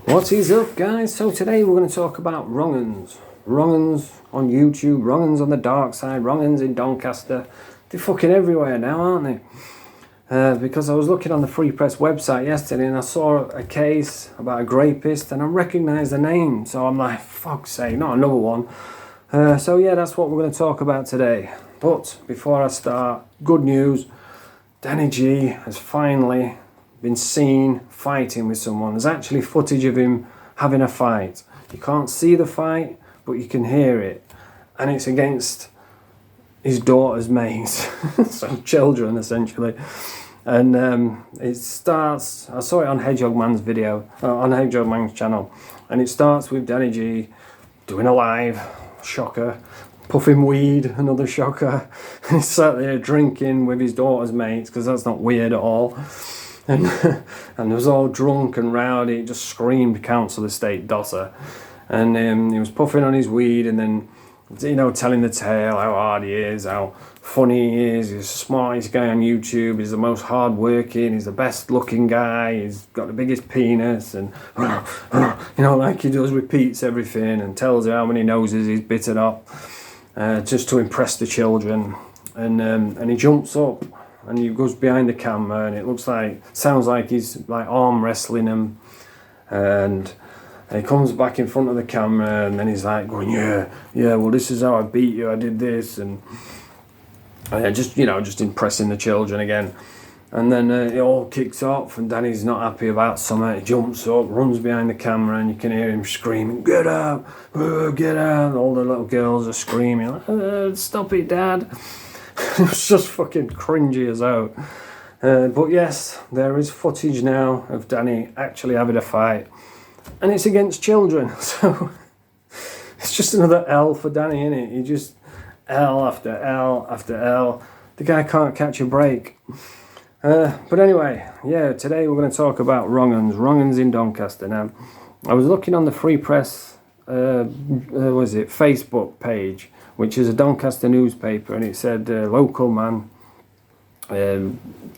What is up, guys? So today we're going to talk about wrong-uns. Wrong-uns on YouTube, wrong-uns on the dark side, wrong-uns in Doncaster. They're fucking everywhere now, aren't they? Because I was looking on the Free Press website yesterday and I saw a case about a rapist and I recognised the name. So I'm like, fuck's sake, not another one. So yeah, that's what we're going to talk about today. But before I start, good news. Danny G has finally been seen fighting with someone. There's actually footage of him having a fight. You can't see the fight, but you can hear it. And it's against his daughter's mates, some children essentially. And it starts, I saw it on Hedgehog Man's video, on Hedgehog Man's channel. And it starts with Danny G doing a live, shocker, puffing weed, another shocker. He's sat there drinking with his daughter's mates, because that's not weird at all. And they was all drunk and rowdy, just screamed council estate dosser. And he was puffing on his weed and then, you know, telling the tale, how hard he is, how funny he is, he's the smartest guy on YouTube, he's the most hard-working, he's the best-looking guy, he's got the biggest penis, and, you know, like he does, repeats everything and tells you how many noses he's bitten off, just to impress the children. And he jumps up and he goes behind the camera and it sounds like he's like arm wrestling him, and he comes back in front of the camera and then he's like going, yeah, well, this is how I beat you, I did this, and just impressing the children again. And then it all kicks off and Danny's not happy about something. He jumps up, runs behind the camera, and you can hear him screaming, get out, get out. All the little girls are screaming, stop it, Dad. It was just fucking cringy as hell. But yes, there is footage now of Danny actually having a fight. And it's against children. So it's just another L for Danny, innit? He just L after L after L. The guy can't catch a break. But anyway, yeah, today we're going to talk about wrong-uns in Doncaster. Now, I was looking on the Free Press, Facebook page, which is a Doncaster newspaper, and it said local man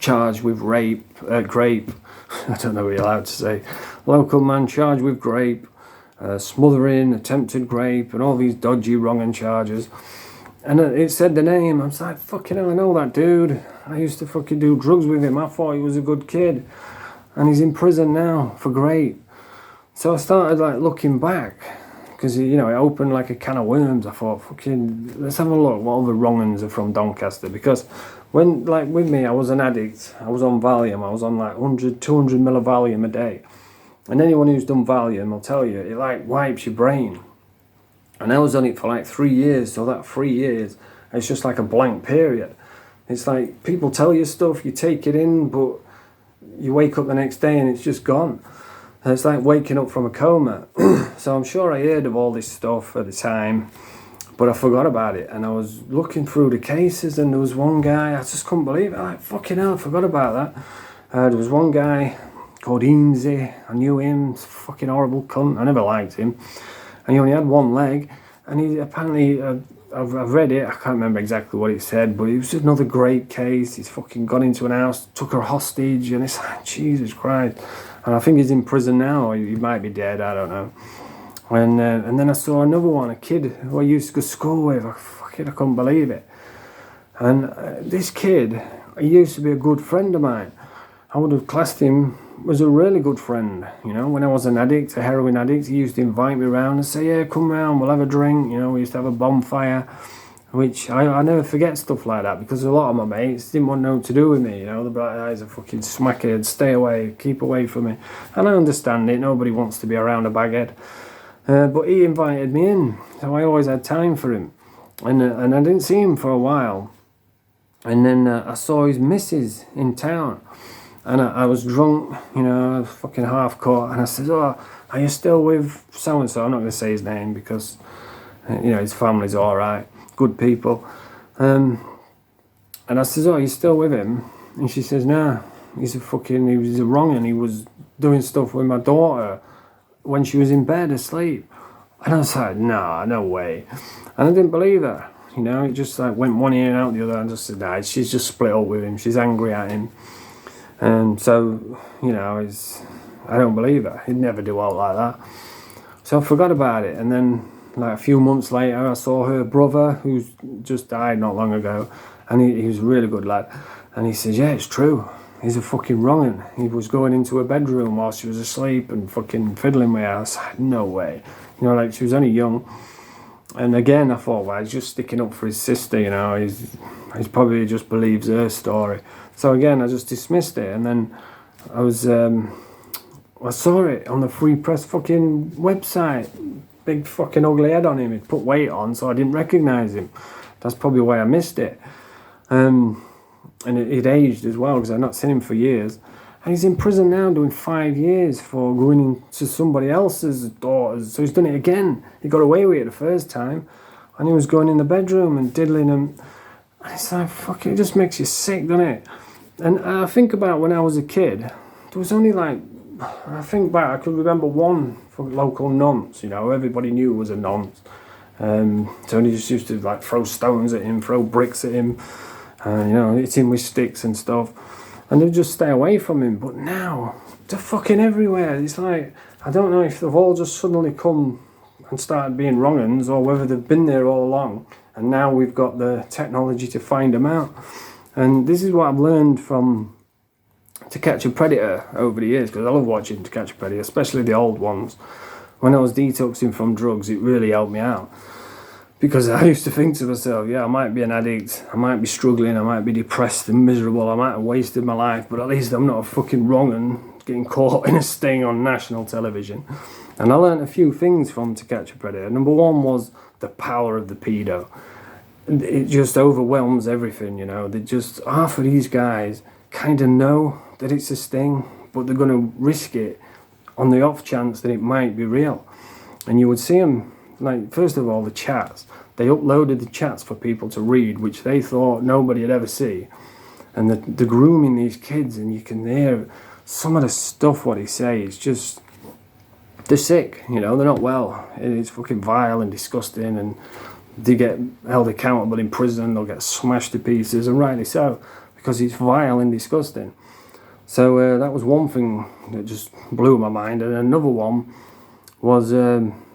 charged with grape. I don't know what you're allowed to say. Local man charged with grape, smothering, attempted grape, and all these dodgy wrong-un charges. And it said the name. I was like, fucking hell, I know that dude. I used to fucking do drugs with him. I thought he was a good kid. And he's in prison now for grape. So I started like looking back, because, you know, it opened like a can of worms. I thought, fucking, let's have a look what other wrong-uns are from Doncaster. Because when, like, with me, I was an addict. I was on Valium. I was on like 100, 200 mil of Valium a day. And anyone who's done Valium will tell you, it like wipes your brain. And I was on it for like 3 years. So that 3 years, it's just like a blank period. It's like people tell you stuff, you take it in, but you wake up the next day and it's just gone. It's like waking up from a coma. So I'm sure I heard of all this stuff at the time, but I forgot about it. And I was looking through the cases and there was one guy, I just couldn't believe it. Like, fucking hell, I forgot about that. There was one guy called Eamsy. I knew him, fucking horrible cunt. I never liked him. And he only had one leg. And he apparently, I've read it, I can't remember exactly what it said, but it was just another great case. He's fucking gone into an house, took her hostage, and it's like, Jesus Christ. And I think he's in prison now, or he might be dead, I don't know. And then I saw another one, a kid who I used to go to school with. I couldn't believe it. And this kid, he used to be a good friend of mine. I would have classed him as a really good friend. You know, when I was an addict, a heroin addict, he used to invite me around and say, yeah, come round, we'll have a drink. You know, we used to have a bonfire, which I never forget stuff like that, because a lot of my mates didn't want nothing to do with me. You know, the bright eyes are fucking smackheads, stay away, keep away from me. And I understand it, nobody wants to be around a baghead. But he invited me in, so I always had time for him. And I didn't see him for a while. And then I saw his missus in town. And I was drunk, you know, I was fucking half caught. And I said, oh, are you still with so-and-so? I'm not going to say his name because, you know, his family's all right. Good people. And I said, oh, are you still with him? And she says, no, he was a wrong-un. He was doing stuff with my daughter when she was in bed asleep. And I was like, nah, no way. And I didn't believe her. You know, it just like went one ear and out the other. And just said, nah, she's just split up with him. She's angry at him. And so, you know, I don't believe it. He'd never do out like that. So I forgot about it. And then, like a few months later, I saw her brother, who's just died not long ago, and he was a really good lad. And he says, yeah, it's true. He's a fucking wrong'un. He was going into her bedroom while she was asleep and fucking fiddling with her. I was like, no way. You know, like, she was only young. And again, I thought, well, he's just sticking up for his sister, you know. He's probably just believes her story. So again, I just dismissed it. And then I saw it on the Free Press fucking website. Big fucking ugly head on him. He'd put weight on, so I didn't recognise him. That's probably why I missed it. And he'd aged as well, because I'd not seen him for years. And he's in prison now doing 5 years for going into somebody else's daughters. So he's done it again. He got away with it the first time. And he was going in the bedroom and diddling them. And it's like, fuck, it just makes you sick, doesn't it? And I think about when I was a kid, there was only like, I think back, I could remember one local nonce, you know, everybody knew was a nonce. So he just used to like throw stones at him, throw bricks at him, you know, hit him with sticks and stuff. And they'd just stay away from him. But now, they're fucking everywhere. It's like, I don't know if they've all just suddenly come and started being wrong-uns, or whether they've been there all along. And now we've got the technology to find them out. And this is what I've learned from To Catch a Predator over the years, because I love watching To Catch a Predator, especially the old ones. When I was detoxing from drugs, it really helped me out. Because I used to think to myself, yeah, I might be an addict, I might be struggling, I might be depressed and miserable, I might have wasted my life, but at least I'm not a fucking wrong-un getting caught in a sting on national television. And I learned a few things from To Catch a Predator. Number one was the power of the pedo. It just overwhelms everything, you know. They just, half of these guys kind of know that it's a sting, but they're going to risk it on the off chance that it might be real. And you would see them, like, first of all, the chats. They uploaded the chats for people to read, which they thought nobody would ever see. And they're grooming these kids, and you can hear some of the stuff what they say. It's just, they're sick, you know, they're not well. It's fucking vile and disgusting, and they get held accountable in prison, they'll get smashed to pieces, and rightly so, because it's vile and disgusting. So that was one thing that just blew my mind. And another one was,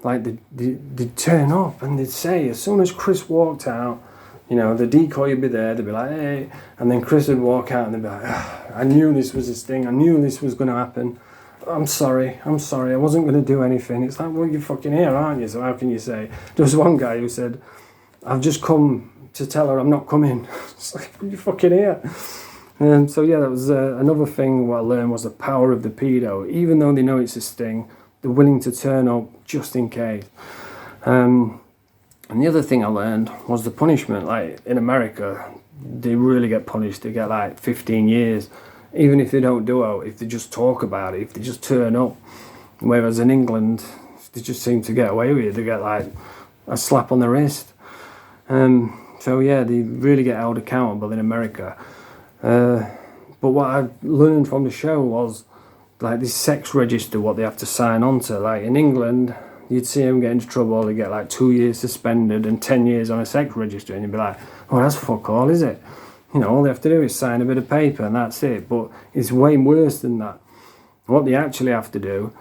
like, they'd turn up and they'd say, as soon as Chris walked out, you know, the decoy would be there, they'd be like, hey, and then Chris would walk out and they'd be like, I knew this was a sting, I knew this was going to happen. I'm sorry, I wasn't going to do anything. It's like, well, you're fucking here, aren't you? So how can you say? There was one guy who said, I've just come to tell her I'm not coming. It's like, you're fucking here. So yeah, that was another thing what I learned was the power of the pedo. Even though they know it's a sting, they're willing to turn up just in case. And the other thing I learned was the punishment. Like, in America, they really get punished. They get like 15 years. Even if they don't do it, if they just talk about it, if they just turn up. Whereas in England, they just seem to get away with it. They get like a slap on the wrist. So yeah, they really get held accountable in America. But what I learned from the show was, like, this sex register, what they have to sign on to. Like, in England, you'd see them get into trouble, they get like 2 years suspended and 10 years on a sex register, and you'd be like, oh, that's fuck all, is it? You know, all they have to do is sign a bit of paper and that's it. But it's way worse than that. What they actually have to do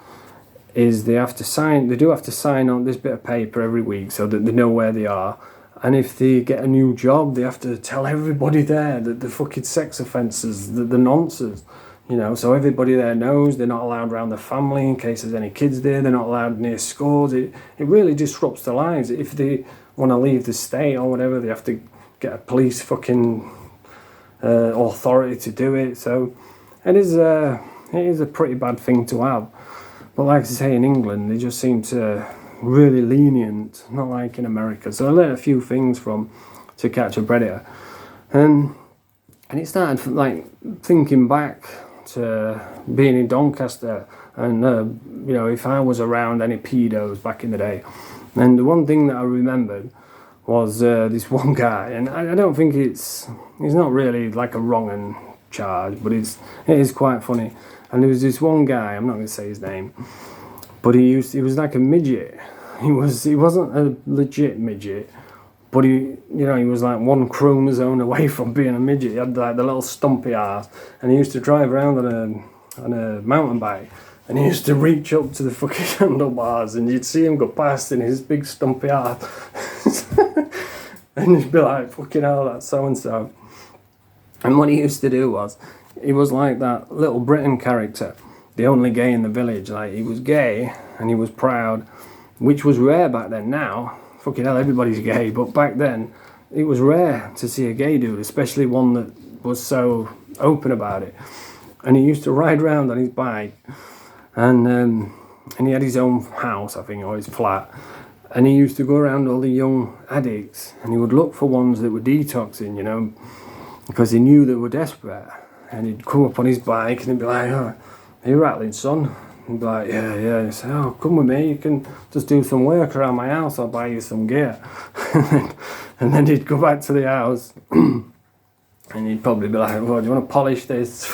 is they do have to sign on this bit of paper every week so that they know where they are. And if they get a new job, they have to tell everybody there that the fucking sex offences, the nonsense, you know, so everybody there knows. They're not allowed around the family in case there's any kids there. They're not allowed near schools. It really disrupts their lives. If they want to leave the state or whatever, they have to get a police fucking authority to do it. So it is a pretty bad thing to have. But like I say, in England, they just seem to really lenient, not like in America. So I learned a few things from To Catch a Predator, and it started like thinking back to being in Doncaster, and you know, if I was around any pedos back in the day. And the one thing that I remembered was this one guy, and I don't think he's not really like a wrong-un charge, but it is quite funny. And there was this one guy, I'm not going to say his name, but he was like a midget. He wasn't a legit midget, but he was like one chromosome away from being a midget. He had like the little stumpy ass, and he used to drive around on a mountain bike. and he used to reach up to the fucking handlebars, and you'd see him go past in his big stumpy ass. And you'd be like, fucking hell, that's so-and-so. And what he used to do was, he was like that Little Britain character, the only gay in the village. Like, he was gay, and he was proud, which was rare back then. Now, fucking hell, everybody's gay, but back then, it was rare to see a gay dude, especially one that was so open about it. And he used to ride around on his bike, and he had his own house, I think, or his flat. And he used to go around all the young addicts, and he would look for ones that were detoxing, you know, because he knew they were desperate. And he'd come up on his bike, and he'd be like, "Oh, are you rattling, son?" He'd be like, "Yeah, yeah." And he'd say, "Oh, come with me, you can just do some work around my house, I'll buy you some gear." And then he'd go back to the house, and he'd probably be like, "Oh, do you want to polish this?"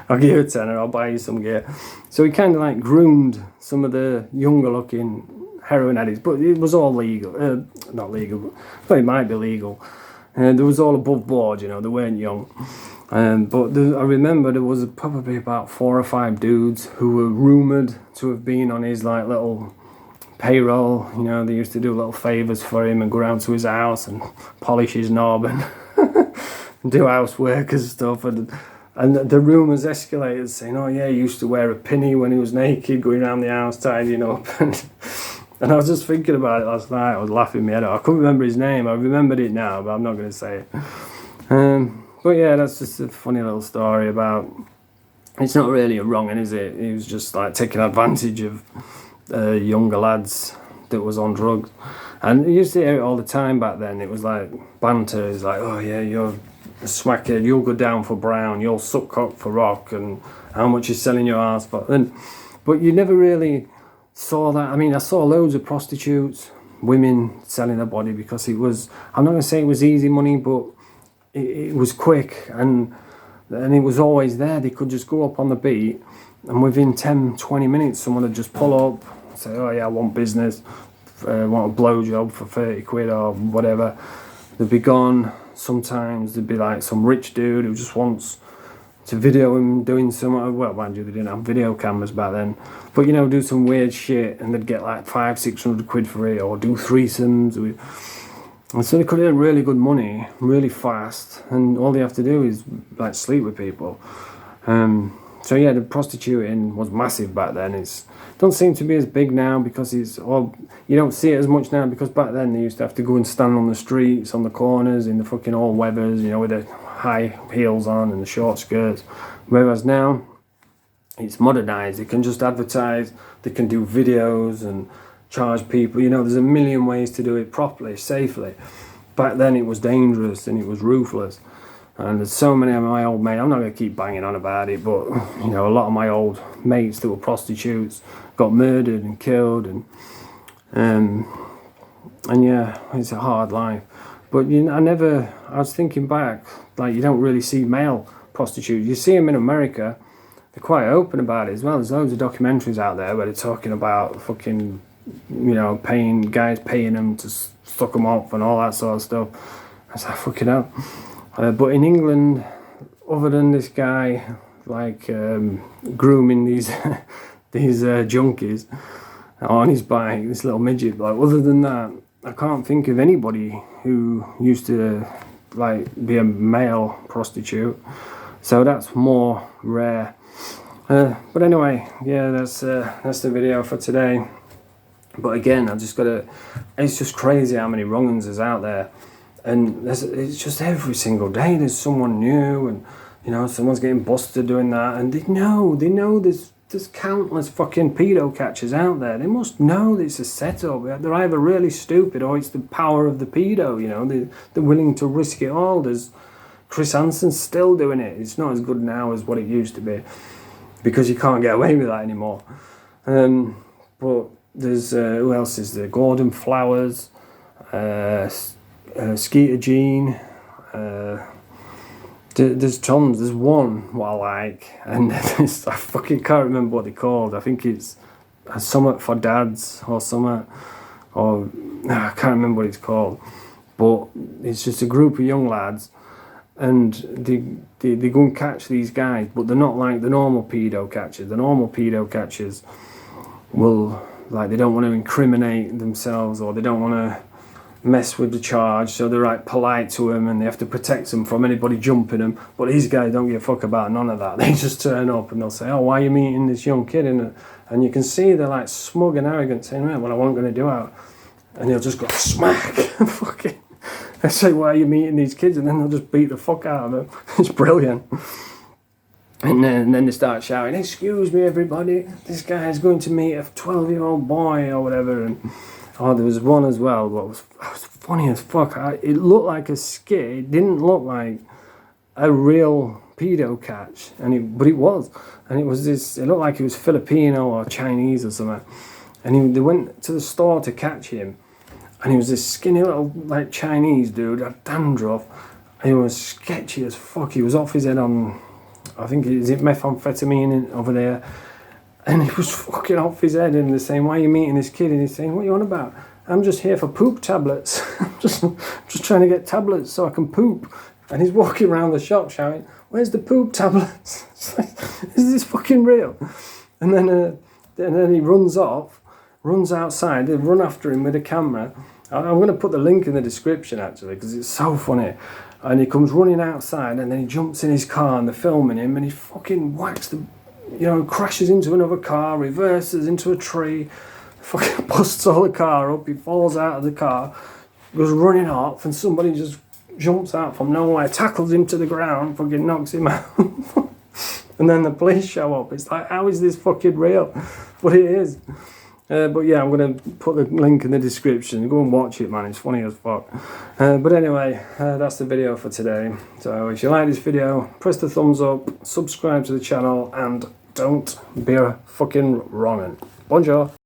"I'll give you a tenner, I'll buy you some gear." So he kind of like groomed some of the younger looking heroin addicts, but it was all legal. Not legal, but it might be legal. There was all above board, you know, they weren't young. But I remember there was probably about 4 or 5 dudes who were rumoured to have been on his like little payroll. You know, they used to do little favours for him and go around to his house and polish his knob and do housework and stuff. And the rumours escalated, saying, "Oh yeah, he used to wear a pinny when he was naked, going around the house tidying up." And I was just thinking about it last night. I was laughing my head off. I couldn't remember his name. I remembered it now, but I'm not going to say it. But yeah, that's just a funny little story about... It's not really a wronging, is it? He was just like taking advantage of younger lads that was on drugs. And you used to hear it all the time back then. It was like banter. It's like, "Oh yeah, you're a smackhead. You'll go down for brown. You'll suck cock for rock. And how much you're selling your ass for." But you never really saw that. I mean, I saw loads of prostitutes, women selling their body, because it was... I'm not going to say it was easy money, but it was quick, and it was always there. They could just go up on the beat, and within 10-20 minutes someone would just pull up, say, "Oh yeah, I want business, want a blowjob for 30 quid or whatever." They'd be gone. Sometimes there'd be like some rich dude who just wants to video him doing some... Well, mind you, they didn't have video cameras back then, but you know, do some weird shit, and they'd get like 500-600 quid for it, or do threesomes with... And so they could earn really good money, really fast, and all they have to do is like sleep with people. So yeah, the prostituting was massive back then. It don't seem to be as big now, because you don't see it as much now, because back then they used to have to go and stand on the streets, on the corners, in the fucking all weathers, you know, with the high heels on and the short skirts. Whereas now, it's modernised. They can just advertise, they can do videos and charge people. You know, there's a million ways to do it properly, safely. Back then it was dangerous and it was ruthless. And there's so many of my old mates, I'm not going to keep banging on about it, but you know, a lot of my old mates that were prostitutes got murdered and killed, and yeah, it's a hard life. But you know, I was thinking back, like, you don't really see male prostitutes. You see them in America, they're quite open about it as well. There's loads of documentaries out there where they're talking about fucking, you know, guys paying them to suck them off and all that sort of stuff. I was like, fucking hell. But in England, other than this guy, like, grooming these these junkies on his bike, this little midget, like, other than that, I can't think of anybody who used to like be a male prostitute. So that's more rare. But anyway, yeah, that's the video for today. But again, it's just crazy how many wrong-uns is out there. And it's just every single day there's someone new, and you know, someone's getting busted doing that, and they know there's countless fucking pedo catchers out there. They must know that it's a setup. They're either really stupid, or it's the power of the pedo, you know, they're willing to risk it all. There's Chris Hansen's still doing it. It's not as good now as what it used to be, because you can't get away with that anymore. But there's who else is there? Gordon Flowers, Skeeter Jean, there's tons. There's one what I like, and I fucking can't remember what they're called. I think it's something for dads or something, or I can't remember what it's called. But it's just a group of young lads, and they go and catch these guys, but they're not like the normal pedo catchers. The normal pedo catchers will, like, they don't want to incriminate themselves, or they don't want to mess with the charge, so they're like polite to him and they have to protect them from anybody jumping them. But these guys don't give a fuck about none of that. They just turn up and they'll say, oh, why are you meeting this young kid? And you can see they're like smug and arrogant, saying, well, what I wasn't going to do out. And he'll just go smack. Fucking, they say, why are you meeting these kids? And then they'll just beat the fuck out of them. It's brilliant. And then they start shouting, excuse me, everybody, this guy is going to meet a 12-year-old boy or whatever. And oh, there was one as well, but it was funny as fuck. It looked like a skit. It didn't look like a real pedo catch, but it was. And it was this, it looked like he was Filipino or Chinese or something. And they went to the store to catch him. And he was this skinny little, like, Chinese dude, had dandruff. And he was sketchy as fuck. He was off his head on, I think, is it methamphetamine over there? And he was fucking off his head, and they're saying, why are you meeting this kid? And he's saying, what are you on about? I'm just here for poop tablets. I'm just trying to get tablets so I can poop. And he's walking around the shop shouting, where's the poop tablets? It's like, is this fucking real? And then he runs off, runs outside. They run after him with a camera. I'm going to put the link in the description, actually, because it's so funny. And he comes running outside, and then he jumps in his car, and they're filming him, and he fucking whacks the, crashes into another car, reverses into a tree, fucking busts all the car up, he falls out of the car, goes running off, and somebody just jumps out from nowhere, tackles him to the ground, fucking knocks him out. And then the police show up. It's like, how is this fucking real? But it is. But yeah, I'm going to put the link in the description. Go and watch it, man. It's funny as fuck. But anyway, that's the video for today. So if you like this video, press the thumbs up, subscribe to the channel, and don't be a fucking wrong'un. Bonjour.